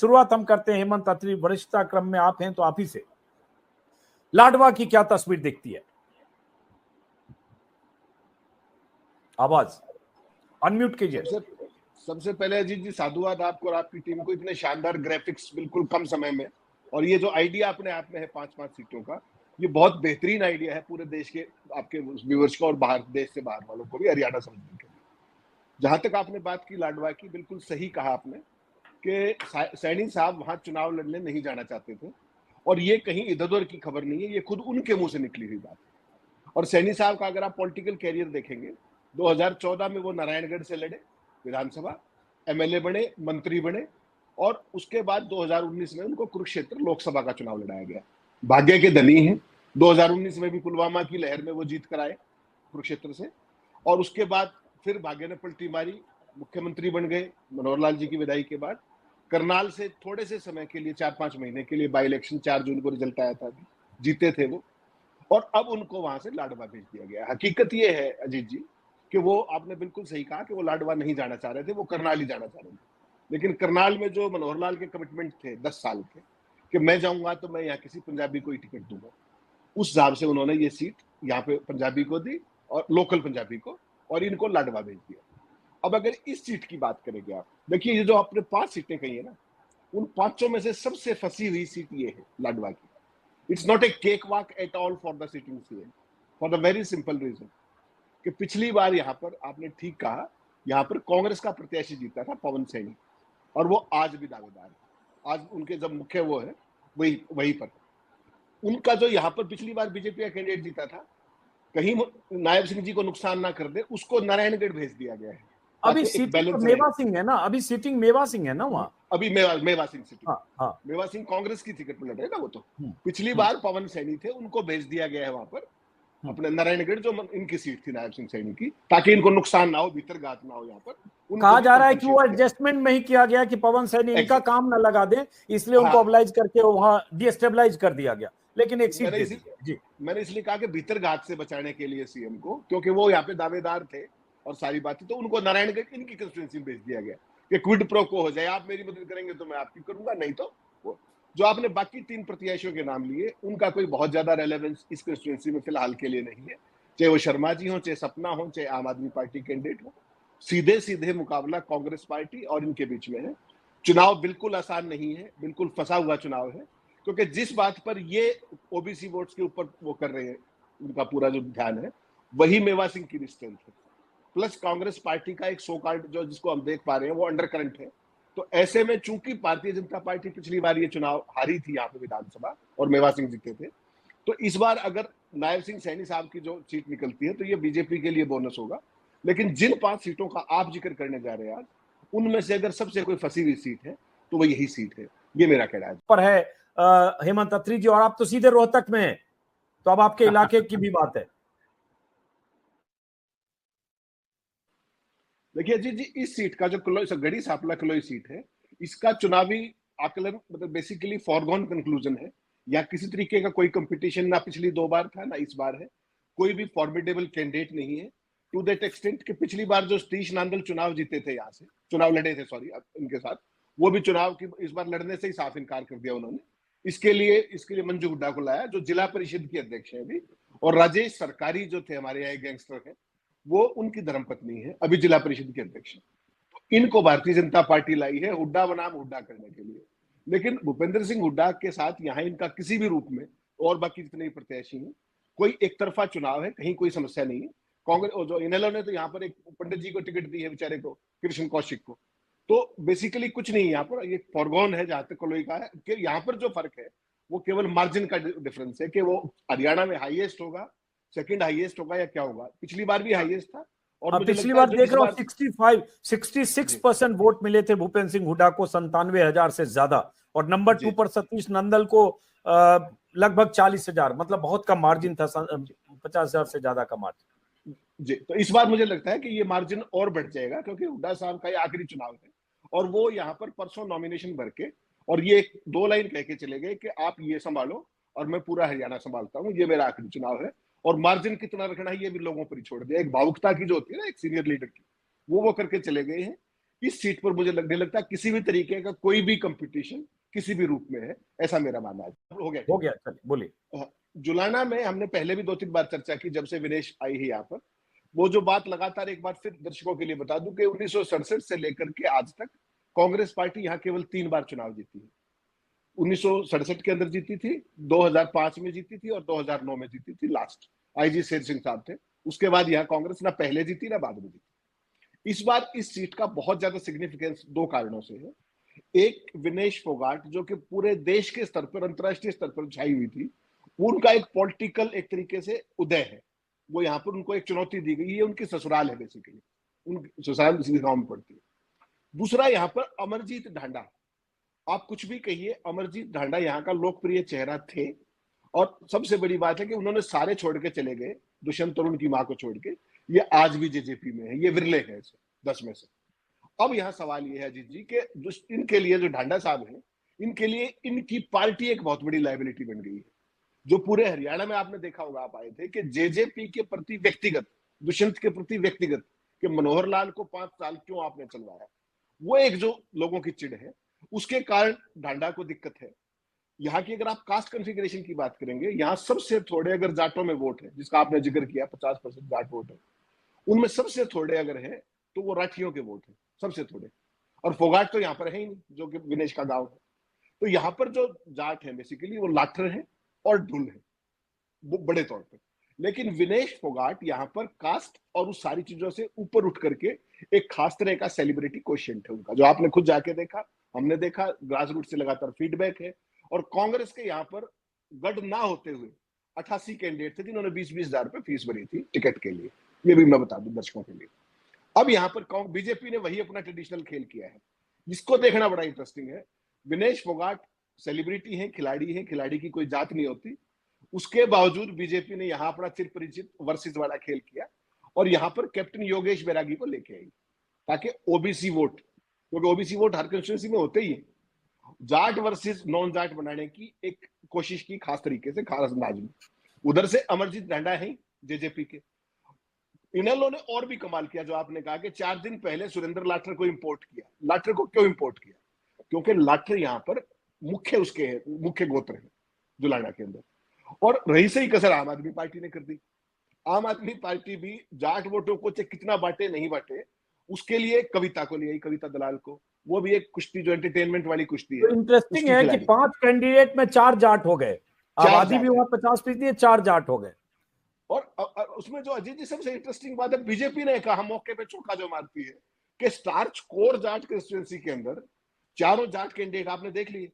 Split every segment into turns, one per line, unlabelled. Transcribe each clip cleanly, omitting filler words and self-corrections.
शुरुआत हम करते हैं हेमंत अत्री, वरिष्ठता क्रम में आप हैं तो आप ही से। लाडवा की क्या तस्वीर दिखती है? आवाज अनम्यूट कीजिए।
सबसे पहले अजीत जी साधुवाद आपको और आपकी टीम को, इतने शानदार ग्राफिक्स बिल्कुल कम समय में, और ये जो आइडिया अपने आप में है 5-5 सीटों का, ये बहुत बेहतरीन आइडिया है पूरे देश के आपके व्यूअर्स को और बाहर देश से बाहर वालों को भी हरियाणा समझने के लिए। जहां तक आपने बात की लाडवा की, बिल्कुल सही कहा आपने कि सैनी साहब वहां चुनाव लड़ने नहीं जाना चाहते थे, और ये कहीं इधर उधर की खबर नहीं है, ये खुद उनके मुंह से निकली हुई बात है। और सैनी साहब का अगर आप पॉलिटिकल कैरियर देखेंगे, 2014 में वो नारायणगढ़ से लड़े विधानसभा, एमएलए बने, मंत्री बने, और उसके बाद 2019 में उनको कुरुक्षेत्र लोकसभा का चुनाव लड़ाया गया। भाग्य के धनी हैं, 2019 में भी पुलवामा की लहर में वो जीत कर आए कुरुक्षेत्र से, और उसके बाद फिर भाग्य ने पलटी मारी, मुख्यमंत्री बन गए मनोहर लाल जी की विदाई के बाद। करनाल से थोड़े से समय के लिए 4-5 महीने के लिए बाई इलेक्शन, 4 जून को रिजल्ट आया था, जीते थे वो, और अब उनको वहां से लाडवा भेज दिया गया। हकीकत ये है अजीत जी कि वो, आपने बिल्कुल सही कहा कि वो लाडवा नहीं जाना चाह रहे थे, वो करनाल ही जाना चाह रहे थे। लेकिन करनाल में जो मनोहर लाल के कमिटमेंट थे 10 साल के, कि मैं जाऊंगा तो मैं यहाँ किसी पंजाबी को ही टिकट दूंगा, उस हिसाब से उन्होंने ये सीट यहाँ पे पंजाबी को दी, और लोकल पंजाबी को, और इनको लाडवा भेज दिया। अब अगर इस सीट की बात करेंगे आप, देखिए ये जो आपने 5 सीटें कही है ना, उन 5 में से सबसे फंसी हुई सीट ये है लाडवा की। It's not a cake walk at all for the sitting CM, for the very simple reason कि पिछली बार यहाँ पर, आपने ठीक कहा, यहाँ पर कांग्रेस का प्रत्याशी जीता था पवन सैनी, और वो आज भी दावेदार है। आज उनके जब मुख्य वो है वही पर उनका जो यहाँ पर पिछली बार बीजेपी का कैंडिडेट जीता था, कहीं नायब सिंह जी को नुकसान ना कर दे, उसको नारायणगढ़ भेज दिया गया है।
अभी सीटिंग मेवा सिंह है ना, अभी सीटिंग मेवा सिंह है ना वहां,
अभी मेवा सिंह सीटिंग।
हाँ।
मेवा सिंह कांग्रेस की टिकट पर लड़ रहे ना वो, तो पिछली बार पवन सैनी थे, उनको भेज दिया गया है वहां पर अपने नारायणगढ़, जो इनकी सीट थी नायब सिंह सैनी की, ताकि इनको नुकसान ना हो, भीतर घात ना हो। यहाँ पर
कहा जा रहा है कि वो एडजस्टमेंट में ही किया गया कि पवन सैनी इनका काम न लगा दे, इसलिए उनको ऑब्लाइज करके वहां डिस्टेबलाइज कर दिया गया। लेकिन एक सीट
मैंने इसलिए कहा कि भीतर घात से बचाने के लिए सीएम को, क्योंकि वो यहाँ पे दावेदार थे और सारी बातें, तो उनको नारायणगढ़ इनकी कंस्टिट्यूएंसी में भेज दिया गया कि क्विड प्रो को हो जाए, आप मेरी मदद करेंगे तो मैं आपकी करूंगा, नहीं तो वो। जो आपने बाकी 3 प्रत्याशियों के नाम लिए, उनका कोई बहुत ज्यादा रेलेवेंस इस कंस्टिट्यूएंसी में फिलहाल के लिए नहीं है, चाहे वो शर्मा जी हो, चाहे सपना हो, चाहे आम आदमी पार्टी कैंडिडेट हो। सीधे सीधे मुकाबला कांग्रेस पार्टी और इनके बीच में है। चुनाव बिल्कुल आसान नहीं है, बिल्कुल फंसा हुआ चुनाव है, क्योंकि जिस बात पर ये ओबीसी वोट्स के ऊपर वो कर रहे हैं, उनका पूरा जो ध्यान है, वही मेवा सिंह की स्ट्रेंथ है, प्लस कांग्रेस पार्टी का एक सो कॉल्ड जो जिसको हम देख पा रहे हैं वो अंडर करंट है। तो ऐसे में चूंकि भारतीय जनता पार्टी पिछली बार ये चुनाव हारी थी यहाँ पे विधानसभा, और मेवा सिंह जीते थे, तो इस बार अगर नायब सिंह सैनी साहब की जो सीट निकलती है तो ये बीजेपी के लिए बोनस होगा। लेकिन जिन 5 सीटों का आप जिक्र करने जा रहे हैं आज, उनमें से अगर सबसे कोई फंसी हुई सीट है तो वो यही सीट है, ये मेरा कहना है।
पर है हेमंत अत्री जी, और आप तो सीधे रोहतक में हैं, तो अब आपके इलाके की भी बात है।
देखिए जी, इस सीट का जो गढ़ी सांपला कलोई सीट है, इसका चुनावी आकलन मतलब बेसिकली फॉरगॉन कंक्लूजन है, या किसी तरीके का कोई कंपटीशन ना पिछली 2 बार था ना इस बार है, कोई भी फॉर्मिडेबल कैंडिडेट नहीं है, टू दैट एक्सटेंट कि पिछली बार जो सतीश नांदल चुनाव जीते थे, यहाँ से चुनाव लड़े थे, सॉरी इनके साथ, वो भी चुनाव की इस बार लड़ने से ही साफ इनकार कर दिया उन्होंने। इसके लिए मंजू हुड्डा को लाया, जो जिला परिषद की अध्यक्ष है अभी, और राजेश सरकारी जो थे हमारे यहाँ गैंगस्टर है, वो उनकी धर्मपत्नी है, अभी जिला परिषद के अध्यक्ष। तो इनको भारतीय जनता पार्टी लाई है हुड्डा बनाम हुड्डा करने के लिए। लेकिन भूपेंद्र सिंह हुड्डा के साथ यहाँ इनका किसी भी रूप में, और बाकी जितने प्रत्याशी हैं, कोई एक तरफा चुनाव है, कहीं कोई समस्या नहीं है। कांग्रेस जो इनेलो ने तो यहाँ पर एक पंडित जी को टिकट दी है बेचारे को, कृष्ण कौशिक को, तो बेसिकली कुछ नहीं यहाँ पर, ये फॉरगॉन है जहां तक कलोई का है कि यहाँ पर जो फर्क है वो केवल मार्जिन का डिफरेंस है कि वो हरियाणा में हाईएस्ट होगा, सेकंड हाईएस्ट होगा, या क्या होगा। पिछली बार भी हाईएस्ट था, और
पिछली बार देख रहा हूँ 66% वोट मिले थे भूपेंद्र सिंह हुड्डा को, 97,000 से ज्यादा, और नंबर 2 पर सतीश नंदल को लगभग 40,000, मतलब बहुत कम मार्जिन था, 50,000 से ज्यादा का मार्जिन
जी। तो इस बार मुझे लगता है कि ये मार्जिन और बढ़ जाएगा, क्योंकि हुड्डा साहब का ये आखिरी चुनाव है, और वो यहाँ पर परसों नॉमिनेशन भर के, और ये 2 लाइन कह के चले गए कि आप ये संभालो और मैं पूरा हरियाणा संभालता हूँ, ये मेरा आखिरी चुनाव है, और मार्जिन कितना रखना है ये भी लोगों पर ही छोड़ दिया। एक भावुकता की जो होती है ना एक सीनियर लीडर की, वो करके चले गए हैं इस सीट पर मुझे लगने लगता है किसी भी तरीके का कोई भी कंपटीशन किसी भी रूप में है, ऐसा मेरा मानना है।
हो गया चलिए बोलिए।
जुलाना में हमने पहले भी 2-3 बार चर्चा की जब से विनेश आई है यहाँ पर। वो जो बात लगातार एक बार फिर दर्शकों के लिए बता दूं कि 1967 से लेकर के आज तक कांग्रेस पार्टी यहाँ केवल 3 बार चुनाव जीती है। 1967 के अंदर जीती थी, 2005 में जीती थी और 2009 में जीती थी। लास्ट आईजी शेर सिंह साहब थे। उसके बाद यहाँ कांग्रेस ना पहले जीती ना बाद में जीती। इस बार इस सीट का बहुत ज्यादा सिग्निफिकेंस 2 कारणों से है। एक, विनेश फोगाट जो कि पूरे देश के स्तर पर, अंतरराष्ट्रीय स्तर पर छाई हुई थी, उनका एक पॉलिटिकल एक तरीके से उदय है। वो यहाँ पर उनको एक चुनौती दी गई है, उनकी ससुराल है बेसिकली, उनकी ससुराल इसी गांव में पड़ती है। दूसरा, यहाँ पर अमरजीत ढांडा, आप कुछ भी कहिए, अमरजीत ढांडा यहाँ का लोकप्रिय चेहरा थे। और सबसे बड़ी बात है कि उन्होंने सारे छोड़ के चले गए, दुष्यंत तरुण की मां को छोड़ के। ये आज भी जेजेपी में है, ये विरले है 10 में से। अब यहाँ सवाल ये है अजीत जी कि इनके लिए जो ढांडा साहब हैं, इनके लिए इनकी पार्टी एक बहुत बड़ी लाइबिलिटी बन गई है। जो पूरे हरियाणा में आपने देखा होगा, आप आए थे, कि जेजेपी के प्रति व्यक्तिगत, दुष्यंत के प्रति व्यक्तिगत, कि मनोहर लाल को 5 साल क्यों आपने चलवाया, वो एक जो लोगों की चिढ़ है, उसके कारण ढांडा को दिक्कत है। यहाँ की अगर आप कास्ट कॉन्फ़िगरेशन की बात करेंगे, यहाँ सबसे थोड़े अगर जाटों में वोट है, जिसका आपने जिक्र किया 50% जाट वोट है, उनमें सबसे थोड़े अगर है तो वो राठियों के वोट है, सबसे थोड़े। और फोगाट तो यहाँ पर है ही नहीं, जो कि विनेश का गांव है। तो यहाँ पर जो जाट है बेसिकली वो लाठर है और ढुल है, वो बड़े तौर पर। लेकिन विनेश फोगाट यहाँ पर कास्ट और उस सारी चीजों से ऊपर उठ करके एक खास तरह का सेलिब्रिटी क्वेश्चन है उनका, जो आपने खुद जाके देखा, हमने देखा, ग्रास रूट से लगातार फीडबैक है। और कांग्रेस के यहाँ पर गढ़ ना होते हुए 88 कैंडिडेट थे जिन्होंने 20-20 हजार रुपए फीस भरी थी टिकट के लिए। ये भी मैं बता दूं दर्शकों के लिए। अब यहाँ पर बीजेपी ने वही अपना ट्रेडिशनल खेल किया है, जिसको देखना बड़ा इंटरेस्टिंग है। विनेश फोगाट सेलिब्रिटी है, खिलाड़ी की कोई जात नहीं होती। उसके बावजूद बीजेपी ने यहाँ अपना चिर परिचित वर्सेस वाला खेल किया और यहाँ पर कैप्टन योगेश बैरागी को लेके आई, ताकि ओबीसी वोट, क्योंकि ओबीसी वोट हर कंस्टिट्यूंसी में होते ही है, जाट वर्सेस नॉन जाट बनाने की एक कोशिश की खास तरीके से, खास अंदाज में। उधर से अमरजीत ढांडा है जेजेपी के। इनेलो ने और भी कमाल किया, जो आपने कहा कि 4 दिन पहले सुरेंद्र लाठर को इंपोर्ट किया। लाठर को क्यों इंपोर्ट किया? क्योंकि लाठर यहाँ पर मुख्य गोत्र है जुलाना के अंदर। और रही सही कसर आम आदमी पार्टी ने कर दी। आम आदमी पार्टी भी जाट वोटों को चाहे कितना बांटे नहीं बांटे, उसके लिए कविता को ले आई, कविता दलाल को। वो भी एक कुश्ती जो एंटरटेनमेंट वाली कुश्ती है।
तो इंटरेस्टिंग है कि 5 कैंडिडेट में 4 जाट हो गए, आबादी भी वहां 50% है, 4 जाट हो गए।
और उसमें जो अजीत जी सबसे इंटरेस्टिंग बात है, बीजेपी ने कहा मौके पे चौका जो मारती है कि स्टार्च कोर जाट कंस्टिट्यूएंसी के अंदर 4 जाट कैंडिडेट आपने देख लिए,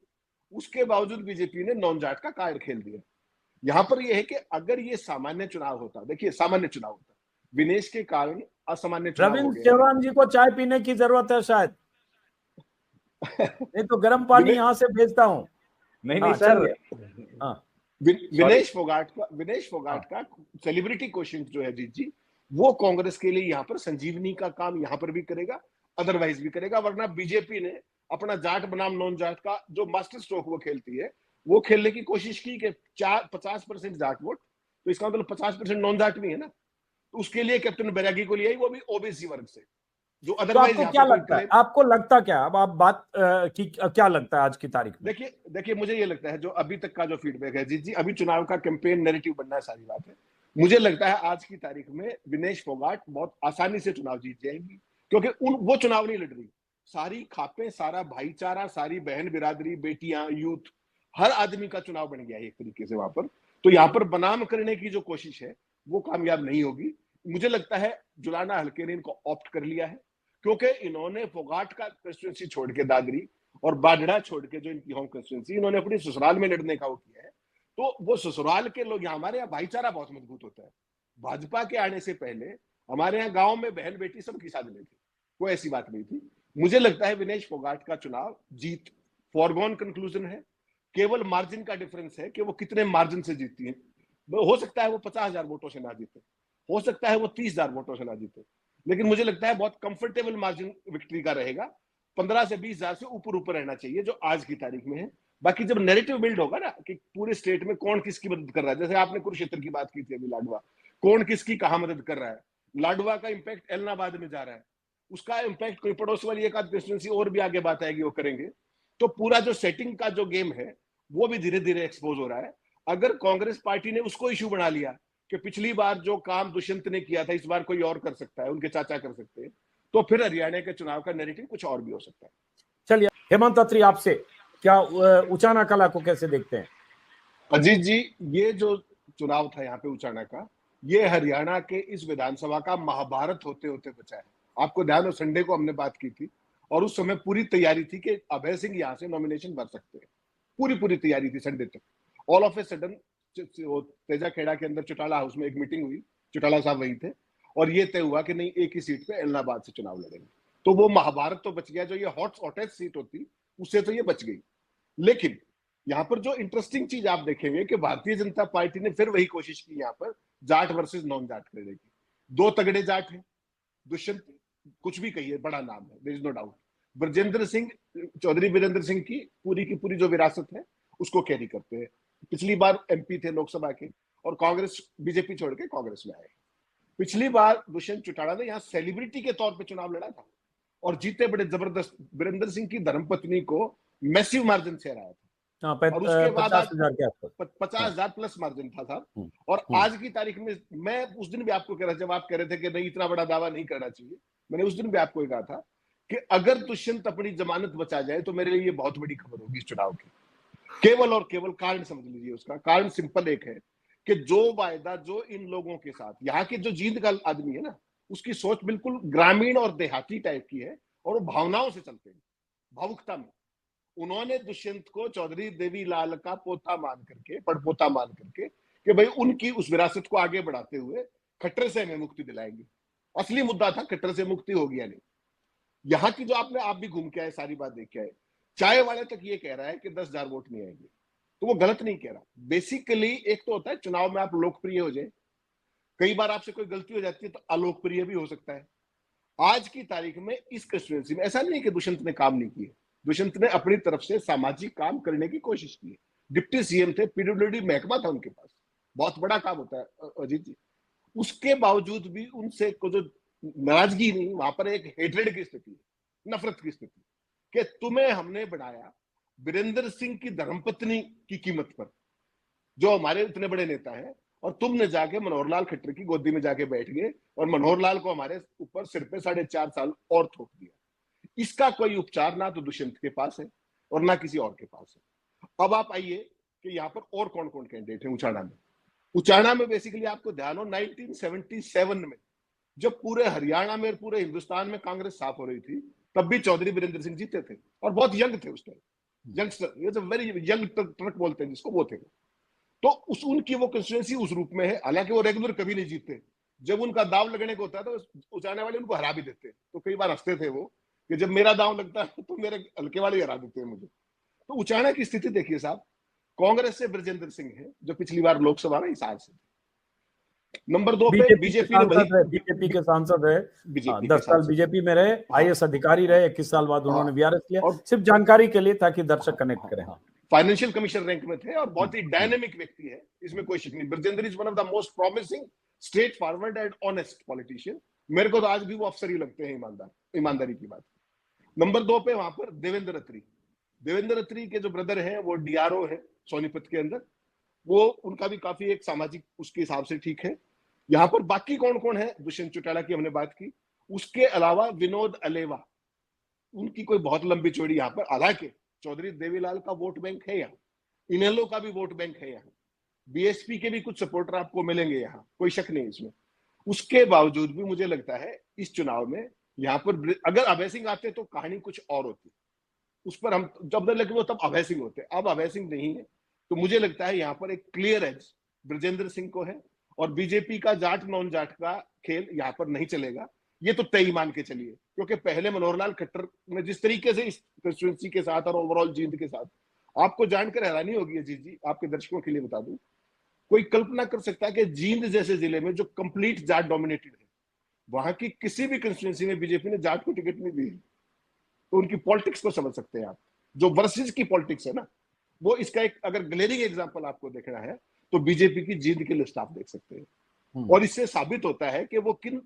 उसके बावजूद बीजेपी ने नॉन जाट का कार्ड खेल दिया। यहां पर यह है कि अगर ये सामान्य चुनाव होता, देखिए सामान्य चुनाव होता, विनेश के कारण असामान्य चुनाव हो
रविंद्र
गया।
चौहान जी को चाय पीने की जरूरत है शायद, नहीं तो गर्म पानी यहां से भेजता हूं।
नहीं सर,
विनेश फोगाट का सेलिब्रिटी क्वेश्चन जो है जीत जी, वो कांग्रेस के लिए यहाँ पर संजीवनी का काम यहाँ पर भी करेगा, अदरवाइज भी करेगा। वरना बीजेपी ने अपना जाट बनाम नॉन जाट का जो मास्टर स्ट्रोक वो खेलती है, वो खेलने की कोशिश की कि 50% जाट वोट, तो इसका मतलब 50% नॉन जाट भी है ना। तो उसके लिए कैप्टन बैरागी को लिया, वो भी ओबीसी वर्ग से, जो अदरवाइज
तो आपको क्या लगता है, आपको लगता क्या, अब आप बात की क्या लगता है आज की तारीख में?
देखिए मुझे ये लगता है, जो अभी तक का जो फीडबैक है जी, अभी चुनाव का कैंपेन नैरेटिव बनना है, सारी बात है। मुझे लगता है आज की तारीख में विनेश फोगाट बहुत आसानी से चुनाव जीत जाएंगी, क्योंकि वो चुनाव नहीं लड़ रही। सारी खापें, सारा भाईचारा, सारी बहन बिरादरी, बेटियां, यूथ, हर आदमी का चुनाव बन गया है एक तरीके से वहां पर। तो यहाँ पर बनाम करने की जो कोशिश है वो कामयाब नहीं होगी। मुझे लगता है जुलाना हल्के ने इनको ऑप्ट कर लिया है, क्योंकि इन्होंने फोगाट का कंस्टिट्यूंसी छोड़ के, दादरी और बाढ़ड़ा छोड़ के, जो इनकी होम कंस्टिट्यूंसी, इन्होंने अपनी ससुराल में लड़ने का वो किया है। तो वो ससुराल के लोग, हमारे यहाँ भाईचारा बहुत मजबूत होता है। भाजपा के आने से पहले हमारे यहाँ गांव में बहन बेटी सबकी शादी में थी, कोई ऐसी बात नहीं थी। मुझे लगता है विनेश फोगाट का चुनाव जीत फॉरगॉन कंक्लूजन है। केवल मार्जिन का डिफरेंस है कि वो कितने मार्जिन से जीतती है। हो सकता है वो 50,000 वोटों से ना जीते, हो सकता है वो 30,000 वोटों से ना जीते, लेकिन मुझे लगता है बहुत कंफर्टेबल मार्जिन विक्ट्री का रहेगा। 15 से 20,000 से ऊपर रहना चाहिए, जो आज की तारीख में है। बाकी जब नैरेटिव बिल्ड होगा ना कि पूरे स्टेट में कौन किसकी मदद कर रहा है, जैसे आपने कुरुक्षेत्र की बात की थी अभी, लाडवा, कौन किसकी कहां मदद कर रहा है, लाडवा का इंपैक्ट एलनाबाद में जा रहा है, उसका इम्पैक्ट कोई पड़ोस वाली एक आध कंस्टिट्यूंसी और भी आगे बात आएगी वो करेंगे। तो पूरा जो सेटिंग का जो गेम है वो भी धीरे धीरे एक्सपोज हो रहा है। अगर कांग्रेस पार्टी ने उसको इशू बना लिया कि पिछली बार जो काम दुष्यंत ने किया था इस बार कोई और कर सकता है, उनके चाचा कर सकते हैं, तो फिर हरियाणा के चुनाव का नैरेटिव कुछ और भी हो सकता है।
चलिए हेमंत अत्री, आपसे क्या उचाना कला को कैसे देखते हैं?
अजीत जी, ये जो चुनाव था यहाँ पे उचाना का, ये हरियाणा के इस विधानसभा का महाभारत होते होते बचा है। आपको ध्यान हो, संडे को हमने बात की थी और उस समय पूरी तैयारी थी कि अभय सिंह यहाँ से नॉमिनेशन भर सकते हैं। पूरी तैयारी थी संडे तक। All of a sudden Teja Khera के अंदर चौटाला हाउस में एक मीटिंग हुई, चौटाला साहब वही थे, और ये तय हुआ कि नहीं, एक ही सीट पे इलाहाबाद से चुनाव लड़ेंगे। तो वो महाभारत तो बच गया। जो ये हॉटेस्ट सीट होती उससे तो ये बच गई। लेकिन यहाँ पर जो इंटरेस्टिंग चीज आप देखेंगे कि भारतीय जनता पार्टी ने फिर वही कोशिश की यहाँ पर जाट वर्सेस नॉन जाट करने की। दो तगड़े जाट हैं, दुष्यंत कुछ भी कहिए बड़ा नाम है, there is no doubt. Brajendra Singh, Chaudhary Virendra Singh की पूरी जो विरासत है उसको कैरी करते हैं। पिछली बार एमपी थे लोकसभा के और कांग्रेस बीजेपी छोड़ के कांग्रेस में आए। पिछली बार दुष्यंत चौटाला ने यहाँ सेलिब्रिटी के तौर पे चुनाव लड़ा था और जीते बड़े जबरदस्त। वीरेंद्र सिंह की धर्मपत्नी को मैसिव मार्जिन से हराया था। और उसके बाद
50,000 के आसपास
50,000 प्लस मार्जिन था साहब। और आज की तारीख में, मैं उस दिन भी आपको कह रहा, जब आप कह रहे थे कि नहीं इतना बड़ा दावा नहीं करना चाहिए, मैंने उस दिन भी आपको कहा था कि अगर दुष्यंत अपनी जमानत बचा जाए तो मेरे लिए ये बहुत बड़ी खबर होगी इस चुनाव की। केवल और केवल कारण समझ लीजिए, उसका कारण सिंपल एक है कि जो वायदा जो इन लोगों के साथ, यहाँ के जो जींद का आदमी है ना, उसकी सोच बिल्कुल ग्रामीण और देहाती टाइप की है और वो भावनाओं से चलते हैं, भावुकता में। उन्होंने दुष्यंत को चौधरी देवीलाल का पोता मान करके, पड़पोता मान करके, कि भाई उनकी उस विरासत को आगे बढ़ाते हुए खट्टर से हमें मुक्ति दिलाएंगे। असली मुद्दा था खट्टर से मुक्ति होगी या नहीं। यहाँ की जो आप भी घूम के आए, सारी बात देख के आए, चाय वाले तक ये कह रहा है कि 10,000 वोट नहीं आएंगे, तो वो गलत नहीं कह रहा। बेसिकली एक तो होता है चुनाव में आप लोकप्रिय हो जाए, कई बार आपसे कोई गलती हो जाती है तो अलोकप्रिय भी हो सकता है। आज की तारीख में इस कंस्टिट्यूएंसी में ऐसा नहीं कि दुष्यंत ने काम नहीं किए, दुष्यंत ने अपनी तरफ से सामाजिक काम करने की कोशिश की। डिप्टी सीएम थे, पीडब्ल्यूडी महकमा था उनके पास, बहुत बड़ा काम होता है अजीत जी। उसके बावजूद भी उनसे को जो नाराजगी नहीं, वहां पर एक हेट्रेड की स्थिति, नफरत की स्थिति, कि तुम्हें हमने बनाया वीरेंद्र सिंह की धर्मपत्नी की कीमत पर, जो हमारे इतने बड़े नेता हैं, और तुमने जाके मनोहर लाल खट्टर की गोदी में जाके बैठ गए और मनोहर लाल को हमारे ऊपर सिर पे 4.5 साल और थोप दिया। इसका कोई उपचार ना तो दुष्यंत के पास है और ना किसी और के पास है। अब आप आइए कि यहाँ पर और कौन कौन कैंडिडेट है उचाना में। उचाना में बेसिकली आपको ध्यान हो, 1977 में जब पूरे हरियाणा में, पूरे हिंदुस्तान में कांग्रेस साफ हो रही थी, तब भी चौधरी वीरेंद्र सिंह जीते थे और बहुत यंग थे उस टाइम, यंगस्टर, ये तो वेरी यंग ट्रक बोलते हैं जिसको, वो थे। तो उनकी वो कंस्टिट्यूएंसी उस रूप में है। हालांकि वो रेगुलर कभी नहीं जीतते, जब उनका दाव लगने को होता है तो उचाने वाले उनको हरा भी देते। तो कई बार हंसते थे वो कि जब मेरा दाव लगता है तो मेरे हल्के वाले हरा देते हैं मुझे। तो उचाना की स्थिति देखिए साहब, कांग्रेस से ब्रजेंद्र सिंह है जो पिछली बार लोकसभा में हिसार से। नंबर 2 पे बीजेपी
के सांसद है, 10 साल बीजेपी में रहे, आईएएस अधिकारी रहे, 21 साल बाद उन्होंने वीआरएस लिया। और सिर्फ जानकारी के लिए ताकि दर्शक कनेक्ट करें,
फाइनेंशियल कमिश्नर रैंक में थे और बहुत ही डायनेमिक व्यक्ति है, इसमें कोई शक नहीं। Brajendra is one of the most promising, straight forward and honest politician. मेरे को तो आज भी वो अफसर ही लगते हैं, ईमानदारी की बात। नंबर 2 पे वहां पर देवेंद्र अत्री। देवेंद्र अत्री के जो ब्रदर हैं वो डीआरओ है सोनीपत के अंदर, वो उनका भी काफी एक सामाजिक उसके हिसाब से ठीक है। यहाँ पर बाकी कौन कौन है, दुष्यंत चौटाला की हमने बात की, उसके अलावा विनोद अलेवा, उनकी कोई बहुत लंबी चौड़ी यहाँ पर, हालांकि चौधरी देवीलाल का वोट बैंक है यहाँ, इनेलो का भी वोट बैंक है यहाँ, बीएसपी के भी कुछ सपोर्टर आपको मिलेंगे यहाँ, कोई शक नहीं इसमें। उसके बावजूद भी मुझे लगता है इस चुनाव में यहाँ पर अगर अभय सिंह आते तो कहानी कुछ और होती, उस पर हम जब लगे वो तब अभय सिंह होते। अब अभय सिंह नहीं है, तो मुझे लगता है यहाँ पर एक क्लियर एज ब्रजेंद्र सिंह को है और बीजेपी का जाट नॉन जाट का खेल यहाँ पर नहीं चलेगा, ये तो तय मान के चलिए। क्योंकि पहले मनोहर लाल खट्टर ने जिस तरीके से इस कंस्टिट्यूएंसी के साथ और ओवरऑल जींद के साथ, आपको जानकर हैरानी होगी अजीत जी, आपके दर्शकों के लिए बता दूं, कोई कल्पना कर सकता है कि जींद जैसे जिले में जो कंप्लीट जाट डोमिनेटेड है, वहां की किसी भी कंस्टिट्यूएंसी में बीजेपी ने जाट को टिकट नहीं दी। तो उनकी पॉलिटिक्स को समझ सकते हैं आप, जो वर्सेस की पॉलिटिक्स है ना, वो इसका एक अगर ग्लेरिंग एग्जांपल आपको देखना है तो बीजेपी की जींद की लिस्ट आप देख सकते हैं। और इससे साबित होता है कि वो किन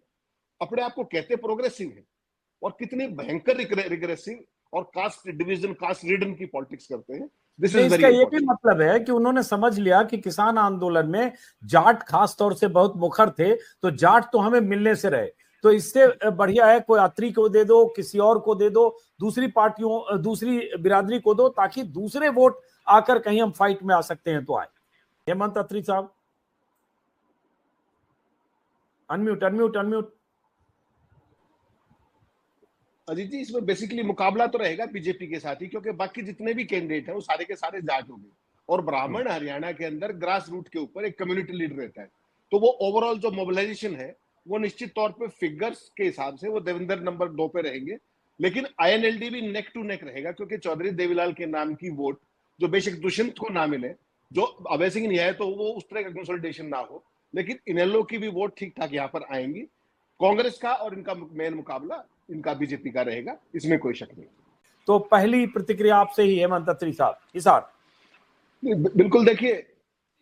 अपने आप को कहते प्रोग्रेसिव है, और कितनी भयंकर रिग्रेसिव और कास्ट डिवीजन, कास्ट रिडन की पॉलिटिक्स करते हैं। दिस इज
इसका
वेरी
ये भी
इंपॉर्टेंट।
मतलब है कि उन्होंने समझ लिया कि किसान आंदोलन में जाट खास तौर से बहुत मुखर थे, तो जाट तो हमें मिलने से रहे, तो इससे बढ़िया है कोई अत्री को दे दो, किसी और को दे दो, दूसरी पार्टियों, दूसरी बिरादरी को दो, ताकि दूसरे वोट आकर कहीं हम फाइट में आ सकते हैं तो आए। हेमंत अत्री साहब, अनम्यूट अनम्यूट अनम्यूट।
अजीत जी, इसमें बेसिकली मुकाबला तो रहेगा बीजेपी के साथ ही, क्योंकि बाकी जितने भी कैंडिडेट हैं वो सारे के सारे जाट होंगे, और ब्राह्मण हरियाणा के अंदर ग्रास रूट के ऊपर एक कम्युनिटी लीडर रहता है, तो वो ओवरऑल जो मोबिलाइजेशन है वो निश्चित तौर पे फिगर्स के हिसाब से वो देवेंद्र नंबर 2 पे रहेंगे। लेकिन आईएनएलडी भी नेक टू नेक रहेगा, क्योंकि चौधरी देवीलाल के नाम की वोट जो बेशक दुष्यंत को ना मिले, जो अभय सिंह नहीं आए तो वो उस तरह का कंसोलिडेशन ना हो, लेकिन इनेलो की भी वोट ठीक ठाक यहाँ पर आएंगी। कांग्रेस का और इनका मेन मुकाबला इनका बीजेपी का रहेगा, इसमें कोई शक नहीं।
तो पहली प्रतिक्रिया आपसे ही हेमंत अत्री साहब, हिसार।
बिल्कुल, देखिए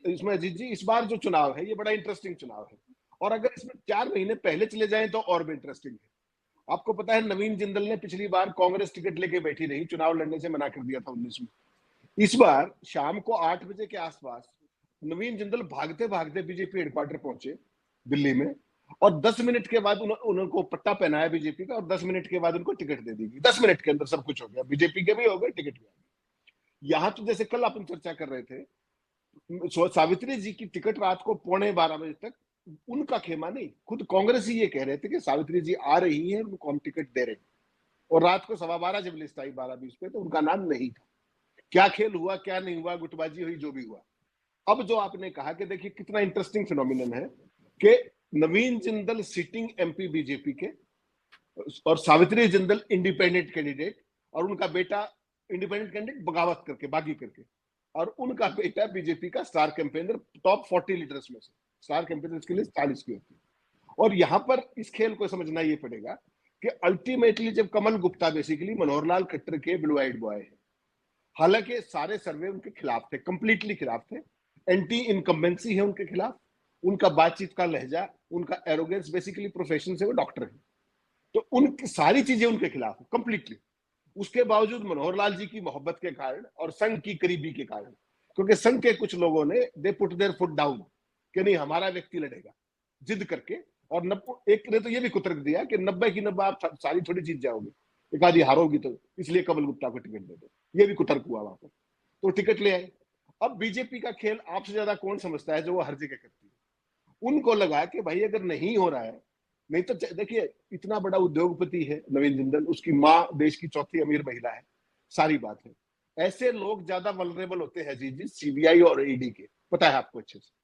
इसमें अजीत जी, इस बार जो चुनाव है ये बड़ा इंटरेस्टिंग चुनाव है, और अगर इसमें 4 महीने पहले चले जाएं तो और भी इंटरेस्टिंग है। आपको पता है नवीन जिंदल ने पिछली बार कांग्रेस टिकट लेके बैठी रही, चुनाव लड़ने से मना कर दिया था 19 में। इस बार शाम को 8 बजे के आसपास नवीन जिंदल भागते भागते बीजेपी हेडक्वार्टर पहुंचे दिल्ली में, और 10 मिनट के बाद उनको पट्टा पहनाया बीजेपी का, और 10 मिनट के बाद उनको टिकट दे दी गई। 10 मिनट के अंदर सब कुछ हो गया, बीजेपी के भी हो गए, टिकट भी आ गई। यहाँ तो जैसे कल अपन चर्चा कर रहे थे, सावित्री जी की टिकट रात को 11:15 बजे तक, उनका खेमा नहीं, खुद कांग्रेस ही ये कह रहे थे कि सावित्री जी आ रही है, उनको हम टिकट दे रहे हैं, और रात को 12:15 जब लिस्ट आई 12:20 पे तो उनका नाम नहीं था। क्या खेल हुआ, क्या नहीं हुआ, गुटबाजी हुई, जो भी हुआ। अब जो आपने कहा कि देखिए कितना इंटरेस्टिंग फिनोमिनन है कि नवीन जिंदल सिटिंग एमपी बीजेपी के, और सावित्री जिंदल इंडिपेंडेंट कैंडिडेट, और उनका बेटा इंडिपेंडेंट कैंडिडेट बगावत करके, बागी करके, और उनका बेटा बीजेपी का स्टार कैंपेनर, टॉप 40 लीडर्स में से स्टार कैंपेनर के लिए 40 की होती है। और यहां पर इस खेल को समझना ये पड़ेगा कि अल्टीमेटली जब कमल गुप्ता बेसिकली मनोहर लाल खट्टर के ब्लू आइड बॉय है, हालांकि सारे सर्वे उनके खिलाफ थे, कंप्लीटली खिलाफ थे, एंटी इनकम्बेंसी है उनके खिलाफ, उनका बातचीत का लहजा, उनका एरोगेंस, बेसिकली प्रोफेशन से वो डॉक्टर है, तो उनकी सारी चीजें उनके खिलाफ है कंप्लीटली। उसके बावजूद मनोहर लाल जी की मोहब्बत के कारण और संघ की करीबी के कारण, क्योंकि संघ के कुछ लोगों ने they put there foot down कि नहीं हमारा व्यक्ति लड़ेगा, जिद करके, और एक ने तो ये भी कुतर्क दिया कि 90 की 90 आप सारी थोड़ी जीत जाओगे, एक आधी हारोगी, तो इसलिए कमल गुप्ता को टिकट दे दो, ये भी कुतर्क हुआ वहां पर, तो टिकट ले आए। अब बीजेपी का खेल आपसे ज्यादा कौन समझता है, जो वो हर जगह करती है। उनको लगा कि भाई अगर नहीं हो रहा है, नहीं तो देखिए इतना बड़ा उद्योगपति है नवीन जिंदल, उसकी माँ देश की चौथी अमीर महिला है, सारी बात है। ऐसे लोग ज्यादा वल्नरेबल होते हैं जी सीबीआई और ईडी के, पता है आपको अच्छे से।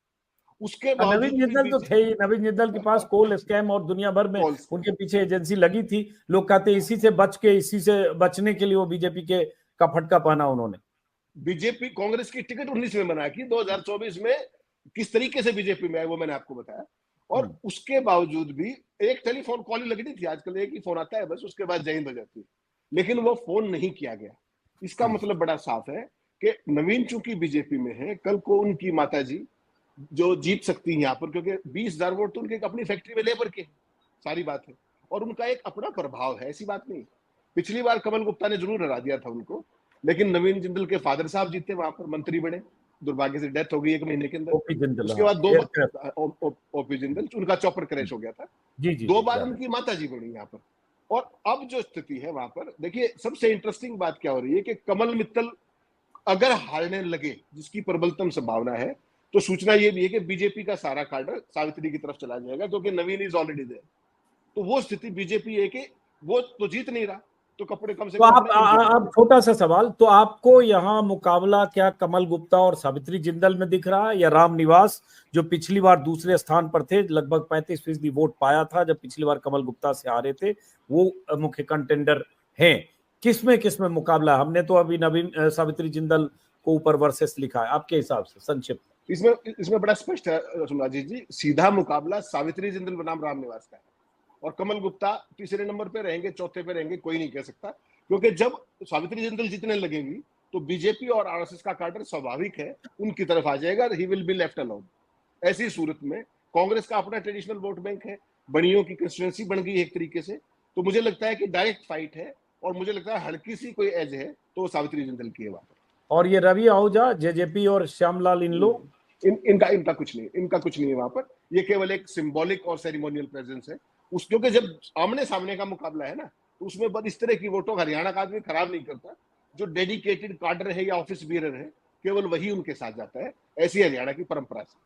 उसके बावजूद
नवीन जिंदल तो थे ही, नवीन जिंदल के पास कोल स्कैम और दुनिया भर में उनके पीछे एजेंसी लगी थी, लोग कहते इसी से बच के, इसी से बचने के लिए वो बीजेपी के का फटका पहना उन्होंने।
बीजेपी कांग्रेस की टिकट 19 में मना की, 2024 में किस तरीके से बीजेपी में आए वो मैंने आपको बताया। और उसके बावजूद भी एक टेलीफोन कॉल ही लगनी थी, आजकल एक ही फोन आता है बस, उसके बाद जय हिंद हो जाती है, लेकिन वो फोन नहीं किया गया। इसका मतलब बड़ा साफ है कि नवीन चूंकि बीजेपी में है, कल को उनकी माता जी जो जीत सकती है यहाँ पर, क्योंकि 20,000 वोट तो उनके अपनी फैक्ट्री में लेबर के, सारी बात है, और उनका एक अपना प्रभाव है, ऐसी बात नहीं। पिछली बार कमल गुप्ता ने जरूर हरा दिया था उनको, लेकिन नवीन जिंदल के फादर साहब जीते, वहां पर मंत्री बने, दुर्भाग्य से डेथ हो गई 1 महीने के अंदर। उसके बाद 2 बार ओपी जिंदल, उनका चॉपर क्रैश हो गया था, 2 बार उनकी माता जी बनी यहाँ पर। और अब जो स्थिति है वहां पर देखिए, सबसे इंटरेस्टिंग बात क्या हो रही है कि कमल मित्तल अगर हारने लगे, जिसकी प्रबलतम संभावना है, तो सूचना ये भी है कि बीजेपी का सारा कार्डर सावित्री की तरफ चला जाएगा, क्योंकि नवीन इज ऑलरेडी देयर। तो वो स्थिति बीजेपी है कि वो तो जीत नहीं रहा, तो कपड़े कम से
कम। आप छोटा सा सवाल, तो आपको यहाँ मुकाबला क्या कमल गुप्ता और सावित्री जिंदल में दिख रहा है, या रामनिवास जो पिछली बार दूसरे स्थान पर थे, लगभग 35% वोट पाया था जब पिछली बार कमल गुप्ता से हारे थे, वो मुख्य कंटेंडर हैं? किसमें मुकाबला? हमने तो अभी नवीन सावित्री जिंदल को ऊपर वर्सेस लिखा है, आपके हिसाब से संक्षिप्त?
इसमें बड़ा स्पष्ट है सुमराजीत जी, सीधा मुकाबला सावित्री जिंदल बनाम रामनिवास का है, और कमल गुप्ता तीसरे नंबर पे रहेंगे, चौथे पे रहेंगे, कोई नहीं कह सकता, क्योंकि जब सावित्री जिंदल जीतने लगेंगी तो बीजेपी और आरएसएस का कार्डर स्वाभाविक है उनकी तरफ आ जाएगा, he will be left alone. ऐसी सूरत में कांग्रेस का अपना ट्रेडिशनल वोट बैंक है, बनियों की कंस्टिट्यूएंसी बन गई एक तरीके से, तो मुझे लगता है कि डायरेक्ट फाइट है, और मुझे लगता है हल्की सी कोई एज है तो सावित्री जिंदल की है वहां पर।
और ये रवि आहूजा, जेजेपी और श्यामलाल इन लोग,
इनका कुछ नहीं, इनका कुछ नहीं है वहां पर। ये केवल एक सिंबॉलिक और सेरेमोनियल प्रेजेंस है उस, क्योंकि जब आमने सामने का मुकाबला है ना, तो उसमें बस इस तरह की वोटों हरियाणा का आदमी खराब नहीं करता। जो डेडिकेटेड काडर है या ऑफिस बीरर है, केवल वही उनके साथ जाता है। ऐसी हरियाणा की परंपरा से।